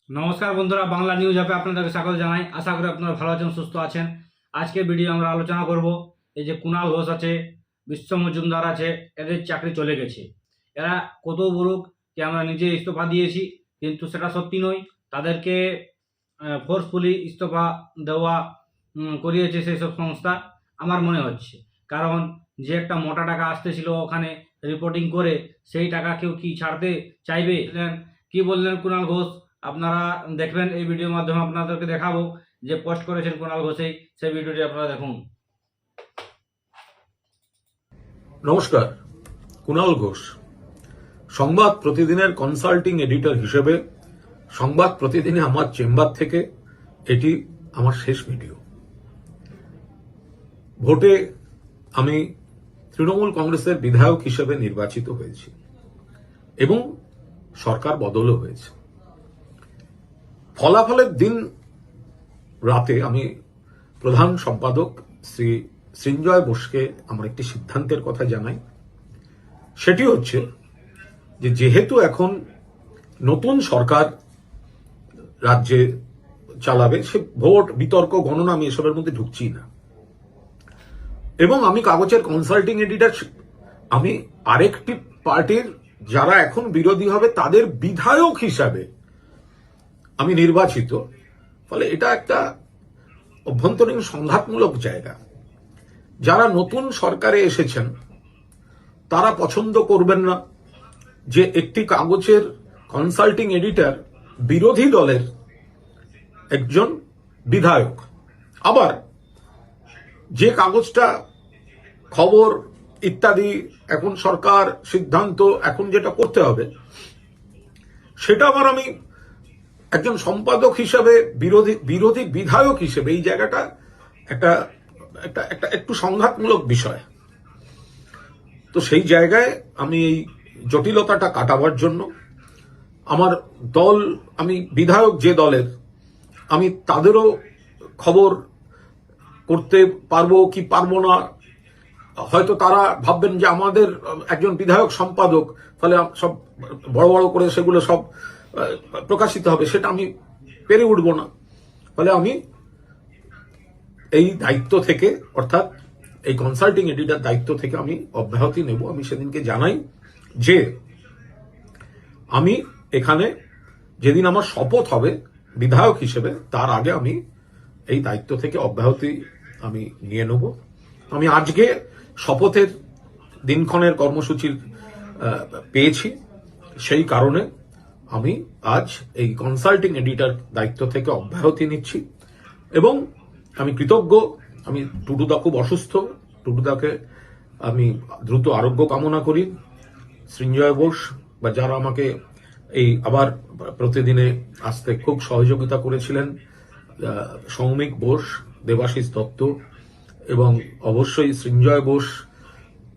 নমস্কার বন্ধুরা, বাংলা নিউজ অ্যাপে আপনাদেরকে স্বাগত জানাই। আশা করি আপনারা ভালো আছেন, সুস্থ আছেন। আজকের ভিডিও আমরা আলোচনা করব এই যে কুণাল ঘোষ আছে, বিশ্ব মজুমদার আছে, এদের চাকরি চলে গেছে। এরা কত বলুক যে আমরা নিজে ইস্তফা দিয়েছি, কিন্তু সেটা সত্যি নয়। তাদেরকে ফোর্সফুলি ইস্তফা দেওয়া করিয়েছে সেই সব সংস্থা, আমার মনে হচ্ছে। কারণ যে একটা মোটা টাকা আসতেছিল ওখানে রিপোর্টিং করে, সেই টাকা কেউ কি ছাড়তে চাইবে? কি বললেন কুণাল ঘোষ আপনারা দেখবেন। এই ভিডিওর মাধ্যমে আপনাদেরকে দেখাবো যে পোস্ট করেছেন কুণাল ঘোষই, সেই ভিডিওটি আপনারা দেখুন। নমস্কার। কুণাল ঘোষ সংবাদ প্রতিদিনের কনসাল্টিং এডিটর হিসেবে সংবাদ প্রতিদিনে আমার চেম্বার থেকে এটি আমার শেষ ভিডিও। ভোটে আমি তৃণমূল কংগ্রেসের বিধায়ক হিসেবে নির্বাচিত হয়েছি এবং সরকার বদলও হয়েছে। ফলাফলের দিন রাতে আমি প্রধান সম্পাদক শ্রী সৃঞ্জয় বোসকে আমার একটি সিদ্ধান্তের কথা জানাই। সেটি হচ্ছে যে যেহেতু এখন নতুন সরকার রাজ্যে চালাবে, সে ভোট বিতর্ক গণনা আমি এসবের মধ্যে ঢুকছি না, এবং আমি কাগজের কনসাল্টিং এডিটর, আমি আরেকটি পার্টির যারা এখন বিরোধী হবে তাদের বিধায়ক হিসাবে আমি নির্বাচিত। ফলে এটা একটা অভ্যন্তরীণ সংঘাতমূলক জায়গা। যারা নতুন সরকারে এসেছেন তারা পছন্দ করবেন না যে একটি কাগজের কনসাল্টিং এডিটর বিরোধী দলের একজন বিধায়ক। আবার যে কাগজটা খবর ইত্যাদি এখন সরকার সিদ্ধান্ত এখন যেটা করতে হবে, সেটা আবার আমি একজন সম্পাদক হিসেবে বিরোধী বিধায়ক হিসেবে, এই জায়গাটা একটা একটু সংঘাতমূলক বিষয়। তো সেই জায়গায় আমি এই জটিলতাটা কাটাবার জন্য আমার দল, আমি বিধায়ক যে দলের, আমি তাদেরও খবর করতে পারবো কি পারবো না, হয়তো তারা ভাববেন যে আমাদের একজন বিধায়ক সম্পাদক, ফলে সব বড় বড় করে সেগুলো সব প্রকাশিত হবে, সেটা আমি পেরে উঠবো না। ফলে আমি এই দায়িত্ব থেকে, অর্থাৎ এই কনসাল্টিং এডিটর দায়িত্ব থেকে আমি অব্যাহতি নেব। আমি সেদিনকে জানাই যে আমি এখানে যেদিন আমার শপথ হবে বিধায়ক হিসেবে, তার আগে আমি এই দায়িত্ব থেকে অব্যাহতি আমি নিয়ে নেব। আমি আজকে শপথের দিনক্ষণের কর্মসূচির পেয়েছি, সেই কারণে আমি আজ এই কনসাল্টিং এডিটর দায়িত্ব থেকে অব্যাহতি নিচ্ছি। এবং আমি কৃতজ্ঞ। আমি টুটুদা খুব অসুস্থ, টুটুদাকে আমি দ্রুত আরোগ্য কামনা করি। সৃঞ্জয় বোস বা যারা আমাকে এই আবার প্রতিদিনে আসতে খুব সহযোগিতা করেছিলেন, সৌমিক বোস, দেবাশিস দত্ত এবং অবশ্যই সৃঞ্জয় বোস,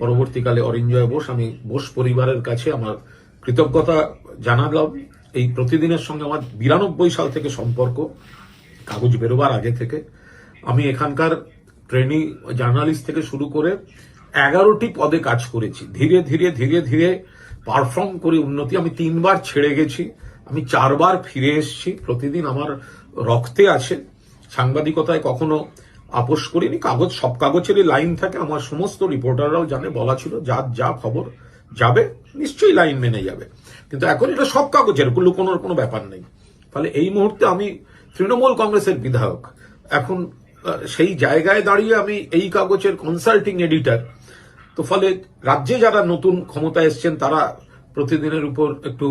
পরবর্তীকালে অরিঞ্জয় বোস, আমি বোস পরিবারের কাছে আমার কৃতজ্ঞতা জানালাম। এই প্রতিদিনের সঙ্গে আমার 92 সাল থেকে সম্পর্ক, কাগজ বেরোবার আগে থেকে। আমি এখানকার ট্রেনিং জার্নালিস্ট থেকে শুরু করে 11টি পদে কাজ করেছি। ধীরে ধীরে ধীরে ধীরে পারফর্ম করে উন্নতি। আমি 3বার ছেড়ে গেছি, আমি 4বার ফিরে এসেছি। প্রতিদিন আমার রক্তে আছে। সাংবাদিকতায় কখনো আপোষ করিনি। কাগজ, সব কাগজেরই লাইন থাকে, আমার সমস্ত রিপোর্টাররাও জানে। বলা ছিল যা খবর যাবে নিশ্চয়ই লাইন মেনে যাবে, কিন্তু এখন এটা সব কাগজের লুকোনোর কোনো ব্যাপার নেই। ফলে এই মুহূর্তে আমি তৃণমূল কংগ্রেসের বিধায়ক। এখন সেই জায়গায় দাঁড়িয়ে আমি এই কাগজের কনসাল্টিং এডিটর। তো ফলে রাজ্যে যারা নতুন ক্ষমতায় এসছেন তারা প্রতিদিনের উপর একটু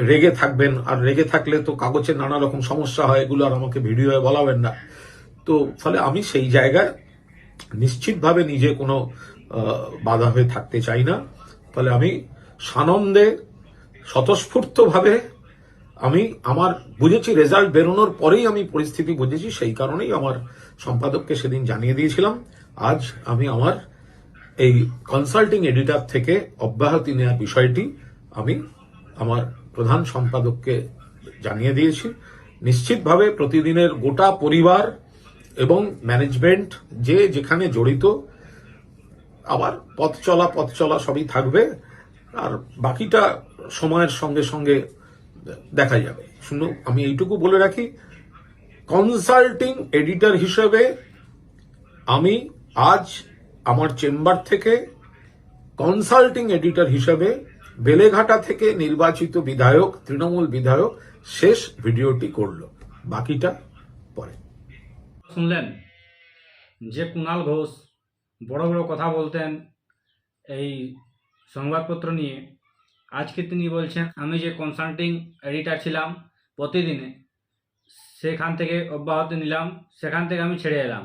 রেগে থাকবেন, আর রেগে থাকলে তো কাগজের নানা রকম সমস্যা হয়, এগুলো আর আমাকে ভিডিওয়ে বলাবেন না। তো ফলে আমি সেই জায়গায় নিশ্চিতভাবে নিজে কোনো বাধা হয়ে থাকতে চাই না। ফলে আমি সানন্দে স্বতঃস্ফূর্তভাবে আমি আমার বুঝেছি, রেজাল্ট বেরোনোর পরেই আমি পরিস্থিতি বুঝেছি, সেই কারণেই আমার সম্পাদককে সেদিন জানিয়ে দিয়েছিলাম। আজ আমি আমার এই কনসাল্টিং এডিটর থেকে অব্যাহতি নেওয়ার বিষয়টি আমি আমার প্রধান সম্পাদককে জানিয়ে দিয়েছি। নিশ্চিতভাবে প্রতিদিনের গোটা পরিবার এবং ম্যানেজমেন্ট যে যেখানে জড়িত, আবার পথ চলা সবই থাকবে, আর বাকিটা সময়ের সঙ্গে সঙ্গে দেখা যাবে। শুনো, আমি এইটুকু বলে রাখি, কনসাল্টিং এডিটর হিসেবে আমি আজ আমার চেম্বার থেকে কনসাল্টিং এডিটর হিসেবে বেলেঘাটা থেকে নির্বাচিত বিধায়ক, তৃণমূল বিধায়ক শেষ ভিডিওটি করলো, বাকিটা পরে। শুনলেন যে কুণাল ঘোষ বড় বড় কথা বলতেন এই সংবাদপত্র নিয়ে, আজকে তিনি বলছেন আমি যে কনসাল্টিং এডিটর ছিলাম প্রতিদিনে, সেখান থেকে অব্যাহতি নিলাম, সেখান থেকে আমি ছেড়ে এলাম।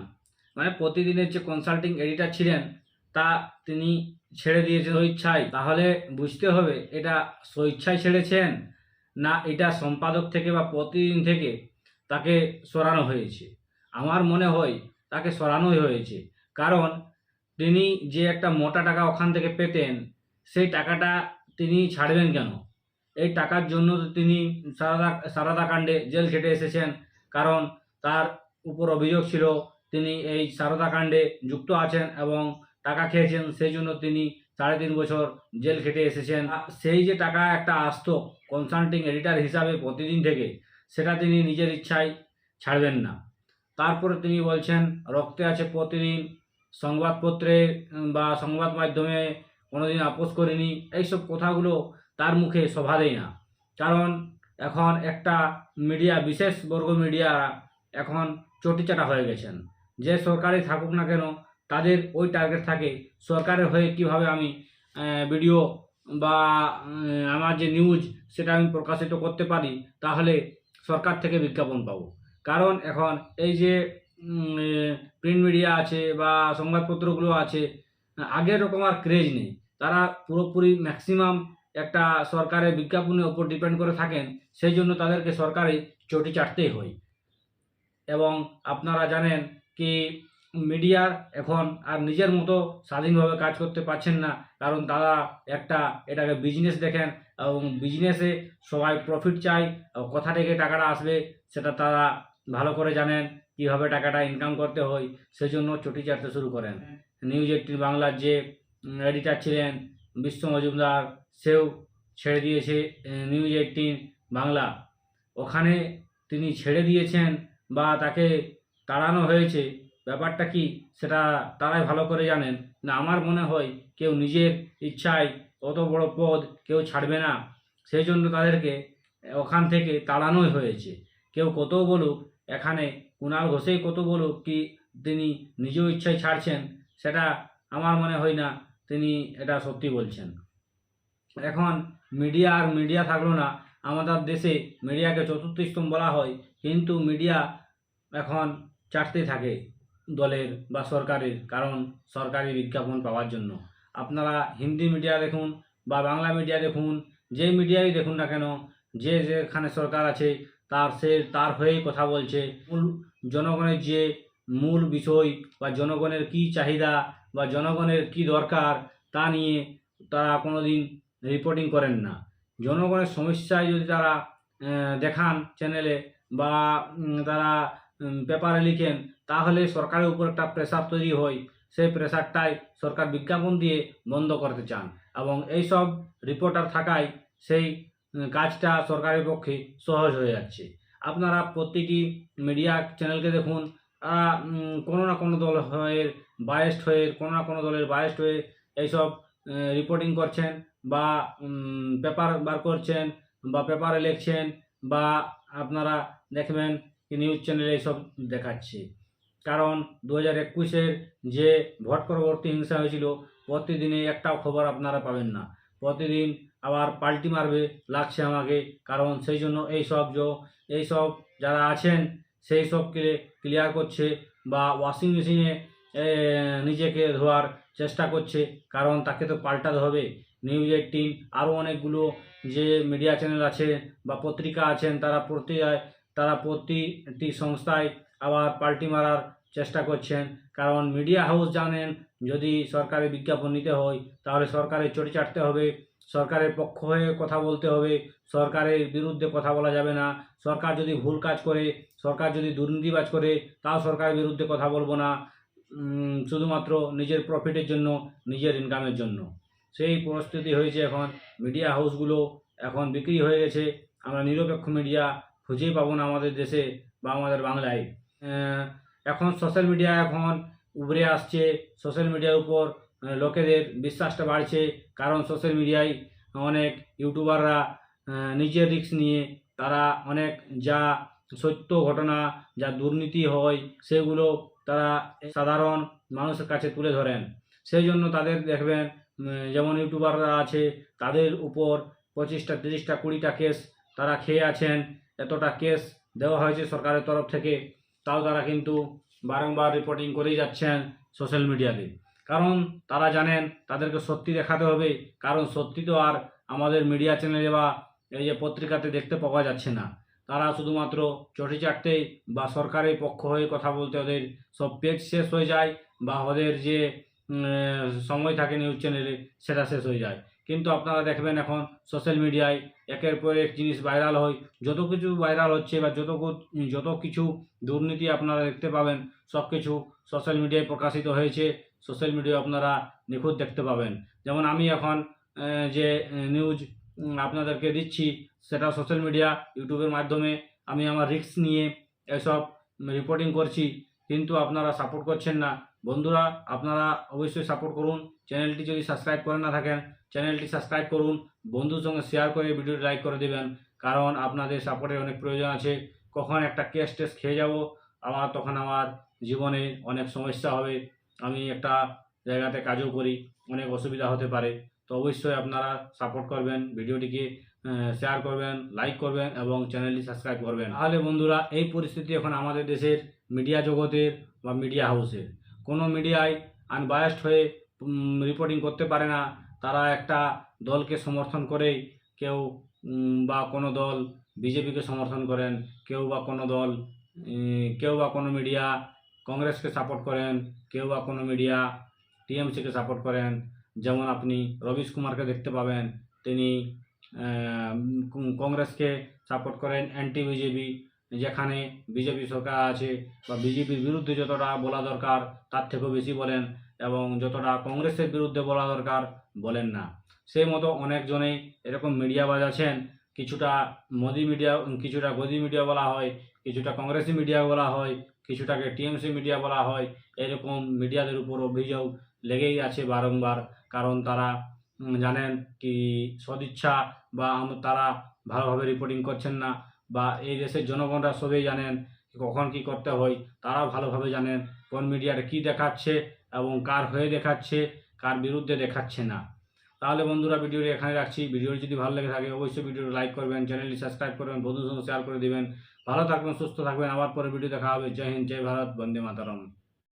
মানে প্রতিদিনের যে কনসাল্টিং এডিটর ছিলেন তা তিনি ছেড়ে দিয়েছেন স্বেচ্ছায়। তাহলে বুঝতে হবে এটা স্বেচ্ছায় ছেড়েছেন না এটা সম্পাদক থেকে বা প্রতিদিন থেকে তাকে সরানো হয়েছে। আমার মনে হয় তাকে সরানোই হয়েছে, কারণ তিনি যে একটা মোটা টাকা ওখান থেকে পেতেন সেই টাকাটা তিনি ছাড়বেন কেন? এই টাকার জন্য তো তিনি সারদা কাণ্ডে জেল খেটে এসেছেন, কারণ তার উপর অভিযোগ ছিল তিনি এই সারদা কাণ্ডে যুক্ত আছেন এবং টাকা খেয়েছেন, সেই জন্য তিনি 3.5 বছর জেল খেটে এসেছেন। সেই যে টাকা একটা আসতো কনসাল্টিং এডিটর হিসাবে প্রতিদিন থেকে, সেটা তিনি নিজের ইচ্ছায় ছাড়বেন না। তারপরে তিনি বলছেন রক্তে আছে প্রতিদিন, সংবাদপত্রে বা সংবাদ মাধ্যমে কোনোদিন আপোষ করিনি, এইসব কথাগুলো তার মুখে শোভা দেয় না। কারণ এখন একটা মিডিয়া, বিশেষ বর্গ মিডিয়া এখন চটিচাটা হয়ে গেছেন। যে সরকারে থাকুক না কেন তাদের ওই টার্গেট থাকে সরকারের হয়ে কিভাবে আমি ভিডিও বা আমার যে নিউজ সেটা আমি প্রকাশিত করতে পারি, তাহলে সরকার থেকে বিজ্ঞাপন পাবো। কারণ এখন এই যে প্রিন্ট মিডিয়া আছে বা সংবাদপত্রগুলো আছে, আগের রকম আর ক্রেজ নেই। তারা পুরোপুরি ম্যাক্সিমাম একটা সরকারের বিজ্ঞাপনের উপর ডিপেন্ড করে থাকেন, সেই জন্য তাদেরকে সরকারি চটি চাটতেই হয়। এবং আপনারা জানেন কি মিডিয়ার এখন আর নিজের মতো স্বাধীনভাবে কাজ করতে পারছেন না, কারণ তারা এটাকে বিজনেস দেখেন এবং বিজনেসে সবাই প্রফিট চায়, কোথা থেকে টাকাটা আসবে সেটা তারা ভালো করে জানেন, কিভাবে টাকাটা ইনকাম করতে হয়, সেজন্য চটি চাটতে শুরু করেন। নিউজ 18 বাংলার যে এডিটর ছিলেন বিশ্ব মজুমদার, সেও ছেড়ে দিয়েছে নিউজ 18 বাংলা। ওখানে তিনি ছেড়ে দিয়েছেন বা তাকে তাড়ানো হয়েছে, ব্যাপারটা কি সেটা তারাই ভালো করে জানেন। না, আমার মনে হয় কেউ নিজের ইচ্ছায় অত বড় পদ কেউ ছাড়বে না, সেই জন্য তাদেরকে ওখান থেকে তাড়ানোই হয়েছে। কেউ কত বলুক, এখানে কুণাল ঘোষেই কত বলুক কি তিনি নিজেও ইচ্ছায় ছাড়ছেন, সেটা আমার মনে হয় না তিনি এটা সত্যি বলছেন। এখন মিডিয়া থাকলো না। আমাদের দেশে মিডিয়াকে চতুর্থ স্তম্ভ বলা হয়, কিন্তু মিডিয়া এখন চাটতে থাকে দলের বা সরকারের, কারণ সরকারি বিজ্ঞাপন পাওয়ার জন্য। আপনারা হিন্দি মিডিয়া দেখুন বা বাংলা মিডিয়া দেখুন, যে মিডিয়াই দেখুন না কেন, যে যেখানে সরকার আছে তার হয়েই কথা বলছে। জনগণের যে মূল বিষয় বা জনগণের কি চাহিদা বা জনগণের কি দরকার তা নিয়ে তারা কোনোদিন রিপোর্টিং করেন না। জনগণের সমস্যায় যদি তারা দেখান চ্যানেলে বা তারা পেপারে লিখেন, তাহলে সরকারের উপর একটা প্রেসার তৈরি হয়। সেই প্রেসারটাই সরকার বিজ্ঞাপন দিয়ে বন্ধ করতে চান, এবং এইসব রিপোর্টার থাকায় সেই কাজটা সরকারের পক্ষে সহজ হয়ে যাচ্ছে। আপনারা প্রতিটি মিডিয়া চ্যানেলকে দেখুন, কোনো না কোনো দল হয়ে বায়াসড হয়ে, কোনো না কোনো দলের বায়াসড হয়ে এইসব রিপোর্টিং করছেন বা পেপার বার করছেন বা পেপারে লিখছেন, বা আপনারা দেখবেন কি নিউজ চ্যানেলে এইসব দেখাচ্ছে। কারণ 2021-এর যে ভোট পরবর্তী হিংসা হয়েছিল, প্রতিদিনই একটাও খবর আপনারা পাবেন না। প্রতিদিন আবার পাল্টি মারবে লাগছে আমাকে, কারণ সেই জন্য এইসব যারা আছেন সেই সবকে ক্লিয়ার করছে বা ওয়াশিং মেশিনে নিজেকে ধোয়ার চেষ্টা করছে, কারণ তাকে তো পাল্টাতে হবে। নিউজ 18 আরও অনেকগুলো যে মিডিয়া চ্যানেল আছে বা পত্রিকা আছেন, তারা প্রতিটি সংস্থায় আবার পাল্টি মারার চেষ্টা করছেন। কারণ মিডিয়া হাউস জানেন, যদি সরকারি বিজ্ঞাপন নিতে হয় তাহলে সরকারের চটি চাটতে হবে, সরকারের পক্ষ হয়ে কথা বলতে হবে, সরকারের বিরুদ্ধে কথা বলা যাবে না। সরকার যদি ভুল কাজ করে, সরকার যদি দুর্নীতিবাজ করে, তাও সরকারের বিরুদ্ধে কথা বলবো না, শুধুমাত্র নিজের প্রফিটের জন্য, নিজের ইনকামের জন্য। সেই পরিস্থিতি হয়েছে এখন। মিডিয়া হাউসগুলো এখন বিক্রি হয়ে গেছে। আমরা নিরপেক্ষ মিডিয়া খুঁজেই পাবো না আমাদের দেশে বা আমাদের বাংলায়। এখন সোশ্যাল মিডিয়া এখন উভরে আসছে, সোশ্যাল মিডিয়ার উপর লোকেদের বিশ্বাসটা বাড়ছে, কারণ সোশ্যাল মিডিয়ায় অনেক ইউটিউবাররা নিজের রিস্ক নিয়ে তারা অনেক যা সত্য ঘটনা, যা দুর্নীতি হয় সেগুলো তারা সাধারণ মানুষের কাছে তুলে ধরেন। সেই জন্য তাদের দেখবেন যেমন ইউটিউবাররা আছে, তাদের উপর 25টা 30টা 20টা কেস তারা খেয়ে আছেন, এতটা কেস দেওয়া হয়েছে সরকারের তরফ থেকে, তাও তারা কিন্তু বারংবার রিপোর্টিং করেই যাচ্ছেন সোশ্যাল মিডিয়াতে। কারণ তারা জানেন তাদেরকে সত্যি দেখাতে হবে, কারণ সত্যি তো আর আমাদের মিডিয়া চ্যানেলে বা এই যে পত্রিকাতে দেখতে পাওয়া যাচ্ছে না। তারা শুধুমাত্র চটি চাটতে বা সরকারের পক্ষ হয়ে কথা বলতে ওদের সব পেজ শেষ হয়ে যায়, বা ওদের যে সময় থাকে নিউজ চ্যানেলে সেটা শেষ হয়ে যায়। কিন্তু আপনারা দেখবেন এখন সোশ্যাল মিডিয়ায় একের পর এক জিনিস ভাইরাল হয়, যত কিছু ভাইরাল হচ্ছে বা যত কিছু দুর্নীতি আপনারা দেখতে পাবেন সব কিছু সোশ্যাল মিডিয়ায় প্রকাশিত হয়েছে, সোশ্যাল মিডিয়ায় আপনারা নিখুঁত দেখতে পাবেন। যেমন আমি এখন যে নিউজ আপনাদেরকে দিচ্ছি সেটা সোশ্যাল মিডিয়া ইউটিউবের মাধ্যমে আমি আমার রিস্ক নিয়ে এসব রিপোর্টিং করছি, কিন্তু আপনারা সাপোর্ট করছেন না। বন্ধুরা, আপনারা অবশ্যই সাপোর্ট করুন। চ্যানেলটি যদি সাবস্ক্রাইব করে না থাকেন, চ্যানেলটি সাবস্ক্রাইব করুন, বন্ধুর সঙ্গে শেয়ার করে ভিডিওটি লাইক করে দেবেন, কারণ আপনাদের সাপোর্টের অনেক প্রয়োজন আছে। কখন একটা কেস টেস খেয়ে যাব তখন আমার জীবনে অনেক সমস্যা হবে, আমি একটা জায়গাতে কাজও করি, অনেক অসুবিধা হতে পারে। তো অবশ্যই আপনারা সাপোর্ট করবেন, ভিডিওটিকে শেয়ার করবেন, লাইক করবেন এবং চ্যানেলটি সাবস্ক্রাইব করবেন। তাহলে বন্ধুরা, এই পরিস্থিতি এখন আমাদের দেশের মিডিয়া জগতের বা মিডিয়া হাউসের। কোনো মিডিয়ায় আনবায়াসড হয়ে রিপোর্টিং করতে পারে না। তারা একটা দলকে সমর্থন করেই কেউ বা কোনো দল বিজেপিকে সমর্থন করেন, কেউ বা কোনো মিডিয়া কংগ্রেসকে সাপোর্ট করেন, কেউ বা কোনো মিডিয়া টিএমসিকে সাপোর্ট করেন। যেমন আপনি রবিশ কুমারকে দেখতে পাবেন, তিনি কংগ্রেসকে সাপোর্ট করেন, অ্যান্টি বিজেপি, যেখানে বিজেপি সরকার আছে বা বিজেপির বিরুদ্ধে যতটা বলা দরকার তার থেকেও বেশি বলেন, এবং যতটা কংগ্রেসের বিরুদ্ধে বলা দরকার বলেন না। সেই মতো অনেকজনেই এরকম মিডিয়াবাজ আছেন, কিছুটা মোদি মিডিয়া, কিছুটা গদি মিডিয়া বলা হয়, কিছুটা কংগ্রেসি মিডিয়া বলা হয়, কিছুটাকে টিএমসি মিডিয়া বলা হয়। এরকম মিডিয়াদের উপর অভিযোগ লেগেই আছে বারংবার, কারণ তারা জানেন কি সদিচ্ছা বা তারা ভালোভাবে রিপোর্টিং করছেন না, বা এই দেশের জনগণরা সবাই জানেন কখন কি করতে হয়, তারাও ভালোভাবে জানেন কোন মিডিয়াটা কী দেখাচ্ছে এবং কার হয়ে দেখাচ্ছে, কার বিরুদ্ধে দেখাচ্ছে না। তাহলে বন্ধুরা, ভিডিওটি এখানে রাখছি। ভিডিওটি যদি ভালো লেগে থাকে অবশ্যই ভিডিওটি লাইক করবেন, চ্যানেলটি সাবস্ক্রাইব করবেন, বন্ধুদের সঙ্গে শেয়ার করে দেবেন। ভালো থাকবেন, সুস্থ থাকবেন, আবার পরে ভিডিও দেখা হবে। জয় হিন্দ, জয় ভারত, বন্দে মাতরম।